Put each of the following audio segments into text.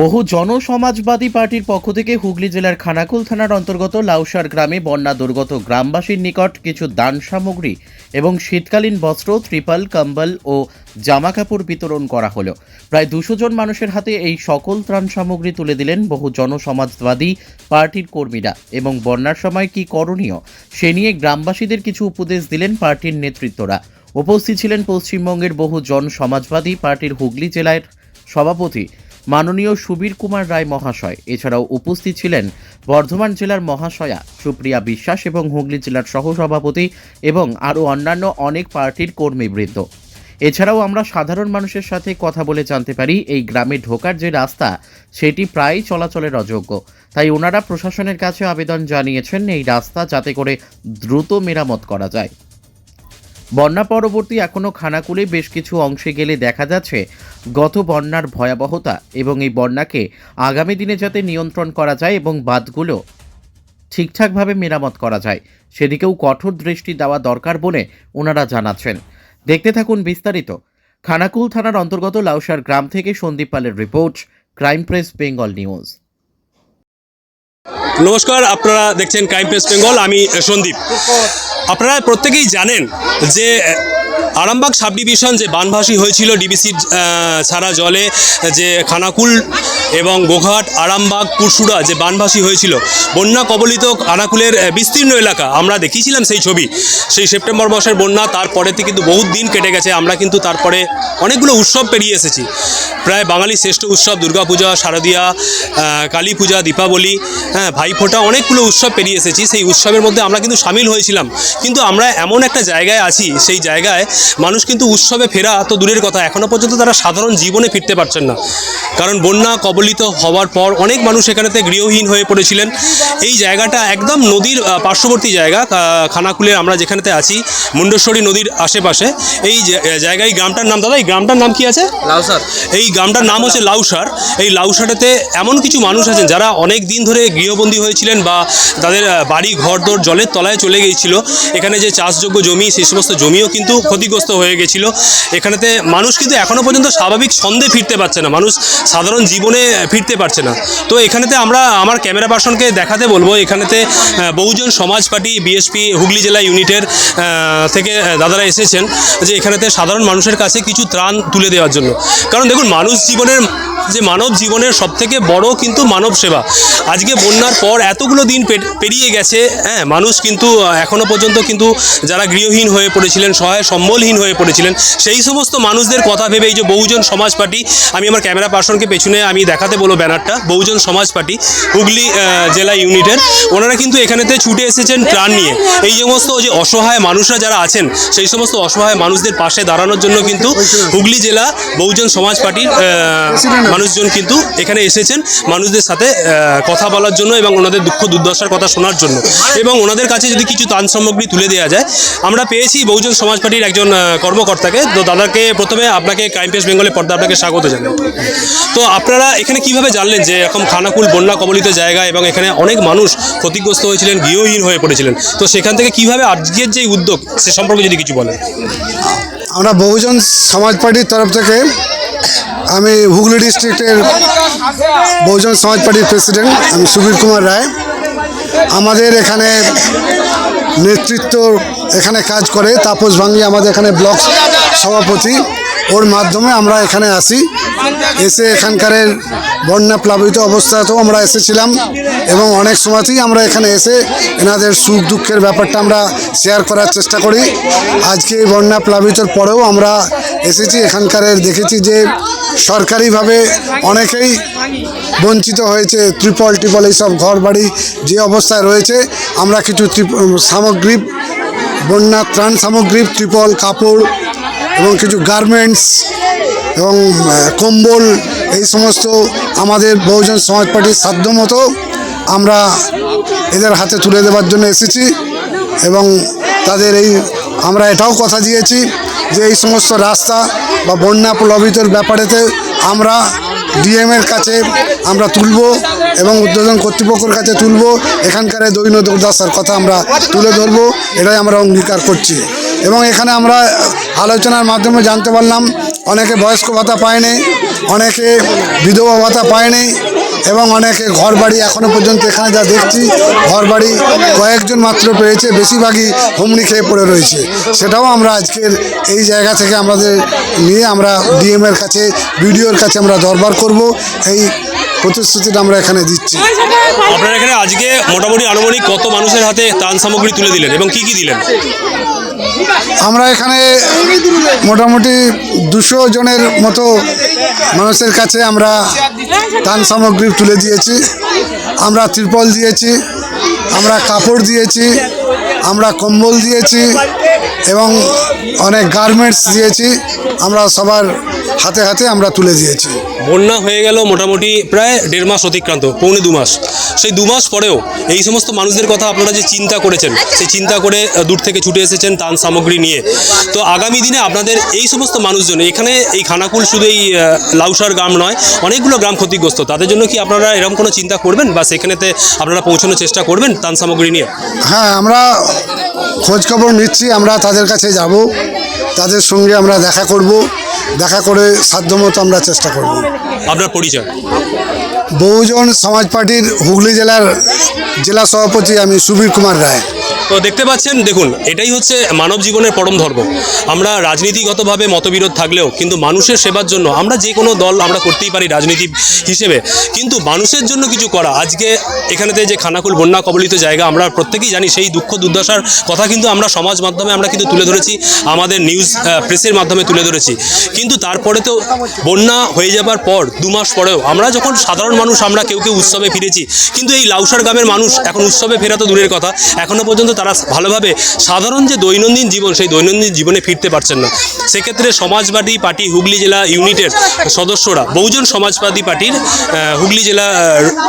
বহু জনসমাজবাদী পার্টির পক্ষ থেকে হুগলি জেলার খানাকুল থানার অন্তর্গত লাউসার গ্রামে বন্যা দুর্গত গ্রামবাসীর নিকট কিছু দান সামগ্রী এবং শীতকালীন বস্ত্র, ত্রিপল, কম্বল ও জামাকাপড় বিতরণ করা হলো। প্রায় 200 জন মানুষের হাতে এই সকল ত্রাণ সামগ্রী তুলে দিলেন বহু জনসমাজবাদী পার্টির কর্মীরা এবং বন্যার সময় কি করণীয় সে নিয়ে গ্রামবাসীদের কিছু উপদেশ দিলেন পার্টির নেতৃত্বরা। উপস্থিত ছিলেন পশ্চিমবঙ্গের বহু জনসমাজবাদী পার্টির হুগলি জেলার সভাপতি মাননীয় সুবীর কুমার রায় মহাশয়। এছাড়াও উপস্থিত ছিলেন বর্ধমান জেলার মহাশয়া সুপ্রিয়া বিশ্বাস এবং হুগলি জেলার সহসভাপতি এবং আরও অন্যান্য অনেক পার্টির কর্মীবৃন্দ। এছাড়াও আমরা সাধারণ মানুষের সাথে কথা বলে জানতে পারি এই গ্রামে ঢোকার যে রাস্তা সেটি প্রায় চলাচলের অযোগ্য, তাই ওনারা প্রশাসনের কাছে আবেদন জানিয়েছেন এই রাস্তা যাতে করে দ্রুত মেরামত করা যায়। বন্যা পরবর্তী এখনও খানাকুলে বেশ কিছু অংশে গেলে দেখা যাচ্ছে গত বন্যার ভয়াবহতা এবং এই বন্যাকে আগামী দিনে যাতে নিয়ন্ত্রণ করা যায় এবং বাঁধগুলো ঠিকঠাকভাবে মেরামত করা যায় সেদিকেও কঠোর দৃষ্টি দেওয়া দরকার বলে ওনারা জানাচ্ছেন। দেখতে থাকুন বিস্তারিত। খানাকুল থানার অন্তর্গত লাউসার গ্রাম থেকে সন্দীপ পালের report, crime press Bengal news. নমস্কার, আপনারা দেখছেন ক্রাইম প্রেস বেঙ্গল। আমি সন্দীপ। আপনারা প্রত্যেকেই জানেন যে আরামবাগ সাব ডিভিশন যে বানভাসী হয়েছিল ডিবিসির ছাড়া জলে, যে খানাকুল এবং গোঘাট, আরামবাগ, পুরসুরা যে বানভাসী হয়েছিল, বন্যা কবলিত খানাকুলের বিস্তীর্ণ এলাকা আমরা দেখিয়েছিলাম সেই ছবি। সেই সেপ্টেম্বর মাসের বন্যা, তারপরেতে কিন্তু বহুত দিন কেটে গেছে। আমরা কিন্তু তারপরে অনেকগুলো উৎসব পেরিয়ে এসেছি। প্রায় বাঙালির শ্রেষ্ঠ উৎসব দুর্গাপূজা, শারদীয়া, কালী পূজা, দীপাবলি, ভাইফোঁটা, অনেকগুলো উৎসব পেরিয়ে এসেছি। সেই উৎসবের মধ্যে আমরা কিন্তু সামিল হয়েছিলাম, কিন্তু আমরা এমন একটা জায়গায় আছি, সেই জায়গায় মানুষ কিন্তু উৎসবে ফেরা তো দূরের কথা, এখনও পর্যন্ত তারা সাধারণ জীবনে ফিরতে পারছেন না। কারণ বন্যা কবলিত হওয়ার পর অনেক মানুষ এখানেতে গৃহহীন হয়ে পড়েছিলেন। এই জায়গাটা একদম নদীর পার্শ্ববর্তী জায়গা। খানাকুলের আমরা যেখানেতে আছি মুন্ডেশ্বরী নদীর আশেপাশে এই জায়গায়। গ্রামটার নাম, দাদা এই গ্রামটার নাম কি আছে? লাউসার। এই গ্রামটার নাম হচ্ছে লাউসার। এই লাউসারেতে এমন কিছু মানুষ আছেন যারা অনেক দিন ধরে গৃহবন্দী হয়েছিলেন বা তাদের বাড়ি ঘরদোর জলের তলায় চলে গিয়েছিল। এখানে যে চাষযোগ্য জমি, সেই সমস্ত জমিও কিন্তু ক্ষতিগ্রস্ত হয়ে গেছিলো। এখানেতে মানুষ কিন্তু এখনও পর্যন্ত স্বাভাবিক ছন্দে ফিরতে পারছে না, মানুষ সাধারণ জীবনে ফিরতে পারছে না। তো এখানেতে আমরা আমার ক্যামেরা পার্সনকে দেখাতে বলবো, এখানেতে বহুজন সমাজ পার্টি বিএসপি হুগলি জেলা ইউনিটের থেকে দাদারা এসেছেন যে এখানেতে সাধারণ মানুষের কাছে কিছু ত্রাণ তুলে দেওয়ার জন্য। কারণ দেখুন, মানব জীবনের সবথেকে বড় কিন্তু মানব সেবা। আজকে বন্যার পর এতগুলো দিন পেরিয়ে গেছে, মানুষ কিন্তু এখনও পর্যন্ত কিন্তু যারা গৃহহীন হয়ে পড়েছিলেন, সহায় সম্বলহীন হয়ে পড়েছিলেন, সেই সমস্ত মানুষদের কথা ভেবে এই যে বহুজন সমাজ পার্টি, আমি আমার ক্যামেরা পার্সনকে পেছনে আমি দেখাতে বলবো ব্যানারটা, বহুজন সমাজ পার্টি হুগলি জেলা ইউনিটের, ওনারা কিন্তু এখানেতে ছুটে এসেছেন ত্রাণ নিয়ে। এই সমস্ত যে অসহায় মানুষরা যারা আছেন, সেই সমস্ত অসহায় মানুষদের পাশে দাঁড়ানোর জন্য কিন্তু হুগলি জেলা বহুজন সমাজ পার্টির মানুষজন কিন্তু এখানে এসেছেন মানুষদের সাথে কথা বলার জন্য এবং ওনাদের দুঃখ দুর্দশার কথা শোনার জন্য, এবং ওনাদের কাছে যদি কিছু ত্রাণ সামগ্রী তুলে দেওয়া যায়। আমরা পেয়েছি বহুজন সমাজ পার্টির একজন কর্মকর্তাকে। তো দাদাকে প্রথমে আপনাকে ক্রাইম প্রেস বেঙ্গলের পর্দা আপনাকে স্বাগত জানাই। তো আপনারা এখানে কিভাবে জানলেন যে এরকম খানাকুল বন্যা কবলিত জায়গা এবং এখানে অনেক মানুষ ক্ষতিগ্রস্ত হয়েছিলেন, গৃহহীন হয়ে পড়েছিলেন, তো সেখান থেকে কিভাবে আজকের যে উদ্যোগ সে সম্পর্কে যদি কিছু বলেন? আমরা বহুজন সমাজ পার্টির তরফ থেকে, আমি হুগলি ডিস্ট্রিক্টের বহুজন সমাজ পার্টির প্রেসিডেন্ট, আমি সুবীর কুমার রায়। আমাদের এখানে নেতৃত্ব এখানে কাজ করে তাপস ভাঙ্গি, আমাদের এখানে ব্লক সভাপতি, ওর মাধ্যমে আমরা এখানে আসি। এসে এখানকার বন্যা প্লাবিত অবস্থাতেও আমরা এসেছিলাম এবং অনেক সময়তেই আমরা এখানে এসে এনাদের সুখ দুঃখের ব্যাপারটা আমরা শেয়ার করার চেষ্টা করি। আজকে এই বন্যা প্লাবিতর পরেও আমরা এসেছি, এখানকার দেখেছি যে সরকারিভাবে অনেকেই বঞ্চিত হয়েছে। ত্রিপল এইসব ঘর বাড়ি যে অবস্থায় রয়েছে, আমরা কিছু সামগ্রী, বন্যা ত্রাণ সামগ্রী, ত্রিপল, কাপড় এবং কিছু গার্মেন্টস এবং কম্বল, এই সমস্ত আমাদের বহুজন সমাজ পার্টির সাধ্যমতো আমরা এদের হাতে তুলে দেওয়ার জন্য এসেছি। এবং তাদের আমরা এটাও কথা দিয়েছি যে এই সমস্ত রাস্তা বা বন্যা প্লাবিতর ব্যাপারেতে আমরা ডিএমের কাছে আমরা তুলব এবং উদ্বোধন কর্তৃপক্ষের কাছে তুলব। এখানকার দৈন্য দুর্দশার কথা আমরা তুলে ধরব, এটাই আমরা অঙ্গীকার করছি। এবং এখানে আমরা আলোচনার মাধ্যমে জানতে পারলাম অনেকে বয়স্ক ভাতা পায়নি, অনেকে বিধবা ভাতা পায়নি এবং অনেকে ঘর বাড়ি এখনও পর্যন্ত এখানে যা দেখছি ঘর বাড়ি কয়েকজন মাত্র পেয়েছে, বেশিরভাগই হুমড়ি খেয়ে পড়ে রয়েছে। সেটাও আমরা আজকের এই জায়গা থেকে আমাদের নিয়ে আমরা ডিএমের কাছে বিডিওর কাছে আমরা দরবার করব, এই প্রতিশ্রুতিটা আমরা এখানে দিচ্ছি। আপনারা এখানে আজকে মোটামুটি আনুমানিক কত মানুষের হাতে ত্রাণ সামগ্রী তুলে দিলেন এবং কি কি দিলেন? আমরা এখানে মোটামুটি 200 জনের মতো মানুষের কাছে আমরা ত্রাণ সামগ্রী তুলে দিয়েছি। আমরা ত্রিপল দিয়েছি, আমরা কাপড় দিয়েছি, আমরা কম্বল দিয়েছি এবং অনেক গার্মেন্টস দিয়েছি। আমরা সবার হাতে হাতে আমরা তুলে দিয়েছি। বন্যা হয়ে গেল মোটামুটি প্রায় 1.5 মাস অতিক্রান্ত, পৌনে 2 মাস। সেই 2 মাস পরেও এই সমস্ত মানুষদের কথা আপনারা যে চিন্তা করেছেন, সেই চিন্তা করে দূর থেকে ছুটে এসেছেন ত্রাণ সামগ্রী নিয়ে। তো আগামী দিনে আপনাদের এই সমস্ত মানুষজন এখানে এই খানাকুল শুধু এই লাউসার গ্রাম নয়, অনেকগুলো গ্রাম ক্ষতিগ্রস্ত, তাদের জন্য কি আপনারা এরকম কোনো চিন্তা করবেন বা সেখানেতে আপনারা পৌঁছানোর চেষ্টা করবেন ত্রাণ সামগ্রী নিয়ে? হ্যাঁ, আমরা খোঁজখবর নিচ্ছি, আমরা তাদের কাছে যাব, তাদের সঙ্গে আমরা দেখা করব, দেখা করে সাধ্যমতো আমরা চেষ্টা করব। আপনার পরিচয়? বহুজন সমাজ পার্টির হুগলি জেলার জেলা সভাপতি আমি সুবীর কুমার রায়। তো দেখতে পাচ্ছেন, দেখুন এটাই হচ্ছে মানব জীবনের পরম ধর্ম। আমরা রাজনীতিগতভাবে মতবিরোধ থাকলেও কিন্তু মানুষের সেবার জন্য আমরা যে কোনো দল আমরা করতেই পারি রাজনীতি হিসেবে, কিন্তু মানুষের জন্য কিছু করা। আজকে এখানেতে যে খানাকুল বন্যা কবলিত জায়গা, আমরা প্রত্যেকেই জানি সেই দুঃখ দুর্দশার কথা কিন্তু আমরা সমাজ মাধ্যমে আমরা কিন্তু তুলে ধরেছি, আমাদের নিউজ প্রেসের মাধ্যমে তুলে ধরেছি। কিন্তু তারপরে তো বন্যা হয়ে যাবার পর 2 মাস পরেও আমরা যখন সাধারণ মানুষ আমরা কেউ কেউ উৎসবে ফিরেছি, কিন্তু এই লাউসার গ্রামের মানুষ এখন উৎসবে ফেরা তো দূরের কথা, এখনও পর্যন্ত তারা ভালোভাবে সাধারণ যে দৈনন্দিন জীবন সেই দৈনন্দিন জীবনে ফিরতে পারছেন না। সেক্ষেত্রে সমাজবাদী পার্টি হুগলি জেলা ইউনিটের সদস্যরা, বহুজন সমাজবাদী পার্টির হুগলি জেলা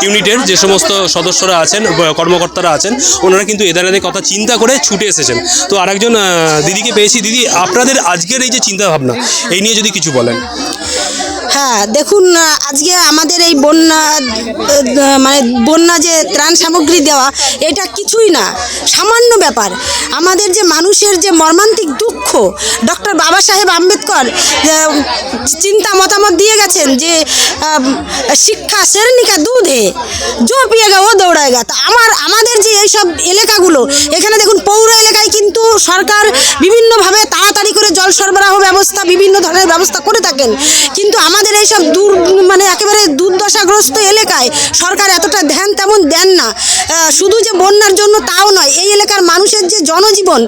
ইউনিটের যে সমস্ত সদস্যরা আছেন, কর্মকর্তারা আছেন, ওনারা কিন্তু এদের কথা চিন্তা করে ছুটে এসেছেন। তো আরেকজন দিদিকে পেয়েছি। দিদি, আপনাদের আজকের এই যে চিন্তাভাবনা, এই নিয়ে যদি কিছু বলেন। হ্যাঁ, দেখুন আজকে আমাদের এই বন্যা যে ত্রাণ সামগ্রী দেওয়া, এটা কিছুই না, সামান্য ব্যাপার। আমাদের যে মানুষের যে মর্মান্তিক দুঃখ, ডক্টর বাবা সাহেব আম্বেদকর চিন্তা মতামত দিয়ে গেছেন যে শিক্ষা শ্রেণিকা দুধ হে, জো পিয়েগা ও দৌড়ায়গা। তা আমাদের যে এইসব এলাকাগুলো, এখানে দেখুন পৌর এলাকায় কিন্তু সরকার বিভিন্নভাবে তাড়াতাড়ি করে জল সরবরাহ ব্যবস্থা, বিভিন্ন ধরনের ব্যবস্থা করে থাকেন, কিন্তু আমাদের এইসব একেবারে দুর্দশাগ্রস্ত এলাকায় সরকার এতটা ধ্যান তেমন দেন না। শুধু যে বন্যার জন্য তাও নয়, এই এলাকার মানুষের যে জনজীবন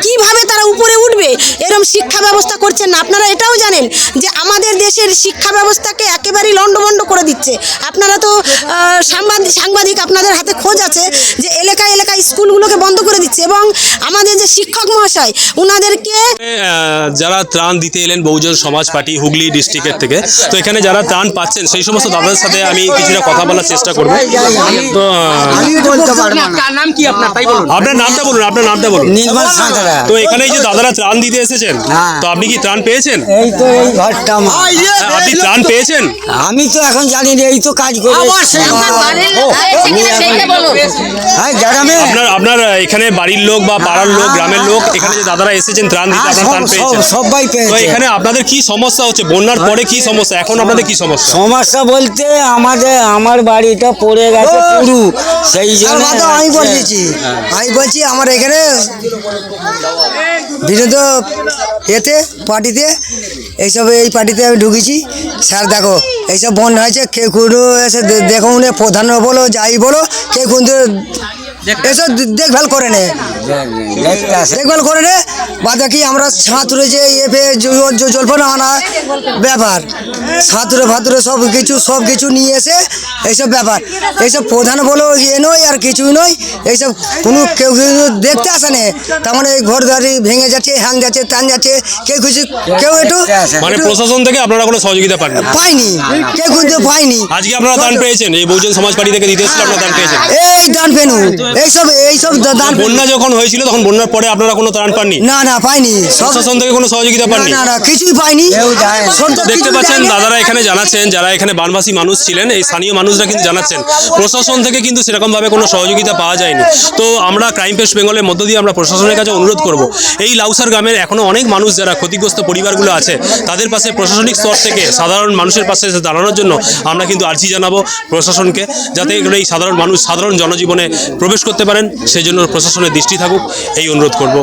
কিভাবে তারা উপরে উঠবে এরকম শিক্ষা ব্যবস্থা করছেন না। আপনারা এটাও জানেন যে আমাদের দেশের শিক্ষা ব্যবস্থাকে একেবারেই লণ্ডভণ্ড করে দিচ্ছে। আপনারা তো সাংবাদিক, আপনাদের হাতে খোঁজ আছে যে এলাকায় এলাকায় স্কুলগুলোকে বন্ধ করে দিচ্ছে এবং আমাদের যে শিক্ষক মহাশয় ওনাদেরকে যারা ত্রাণ দিতে এলেন বহুজন সমাজ পার্টি হুগলি ডিস্ট্রিক্টের থেকে, তো এখানে যারা ত্রাণ পাচ্ছেন সেই সমস্ত দাদাদের সাথে আমি কিছুটা কথা বলার চেষ্টা করব। তো আপনার নামটা বলুন, আপনার নামটা বলুন। নির্মল সাঁতরা। তো এখানে এই যে দাদারা ত্রাণ দিতে এসেছেন, তো আপনি কি ত্রাণ পেয়েছেন? এই তো এই ঘরটা আমার। আপনি ত্রাণ পেয়েছেন? আমি তো এখন জানি না, এই তো কাজ করে হ্যাঁ গ্রামে। আপনার এখানে বাড়ির লোক বা পাড়ার লোক, গ্রামের লোক, এখানে যে দাদারা এসেছেন ত্রাণ দিতে, আপনারা ত্রাণ পেয়েছেন? সবাই তো পেয়েছে। এখানে আপনাদের কি সমস্যা হচ্ছে? বন্যার পরে কি সমস্যা, এখন আপনাদের কি সমস্যা? সমস্যা বলতে আমার বাড়িটা পড়ে গেছে পুরু, সেই জন্য আমি বলছি আমার এখানে বিরোধ পার্টিতে এই পার্টিতে আমি ঢুকেছি। স্যার দেখো এইসব বন্ধ হয়েছে, কেউ কোনো এসে দেখুন, প্রধান বলো যাই বলো, কেউ কিন্তু এসব দেখভাল করে নে, দেখভাল করে নে। বাদ বাকি আমরা ছাত্রে যে জলপান আনা ব্যাপার, ছাত্রে ভাত্রে সব কিছু নিয়ে এসে এইসব ব্যাপার, এইসব প্রধান বলো নয় আর কিছুই নয়, এইসব কোনো কেউ দেখতে আসে না। তার মানে এই ঘর দাঁড়ি ভেঙে যাচ্ছে, হ্যাং যাচ্ছে, টান যাচ্ছে, কেউ একটু মানে প্রশাসন থেকে আপনারা কোনো সহযোগিতা পাননি? পাইনি, কেউ কিন্তু পাইনি। আজকে আপনারা দান পেয়েছেন? এই বহুজন সমাজ পার্টি থেকে দিতে এসেছিল, আপনারা দান পেয়েছেন? এই দান পেনু এইসব দান বন্যা যখন হয়েছিল তখন বন্যার পরে আপনারা কোনো ত্রাণ পাননি? না পাইনি, সব প্রশাসন থেকে কোনো সহযোগিতা পাননি? না কিছুই পাইনি। দেখতে পাচ্ছেন দাদারা এখানে জানাচ্ছেন, যারা এখানে বানবাসী মানুষ ছিলেন, এই স্থানীয় মানুষরা কিন্তু জানাচ্ছেন প্রশাসন থেকে কিন্তু সেরকমভাবে কোনো সহযোগিতা পাওয়া যায়নি। তো আমরা ক্রাইম পেস বেঙ্গলের মধ্য দিয়ে আমরা প্রশাসনের কাছে অনুরোধ করব, এই লাউসার গ্রামের এখনও অনেক মানুষ যারা ক্ষতিগ্রস্ত পরিবারগুলো আছে তাদের পাশে প্রশাসনিক স্তর থেকে সাধারণ মানুষের পাশে দাঁড়ানোর জন্য আমরা কিন্তু আর্জি জানাবো প্রশাসনকে, যাতে এই সাধারণ মানুষ সাধারণ জনজীবনে প্রবেশ করতে পারেন, সেই জন্য প্রশাসনের দৃষ্টি থাকুক, এই অনুরোধ করব।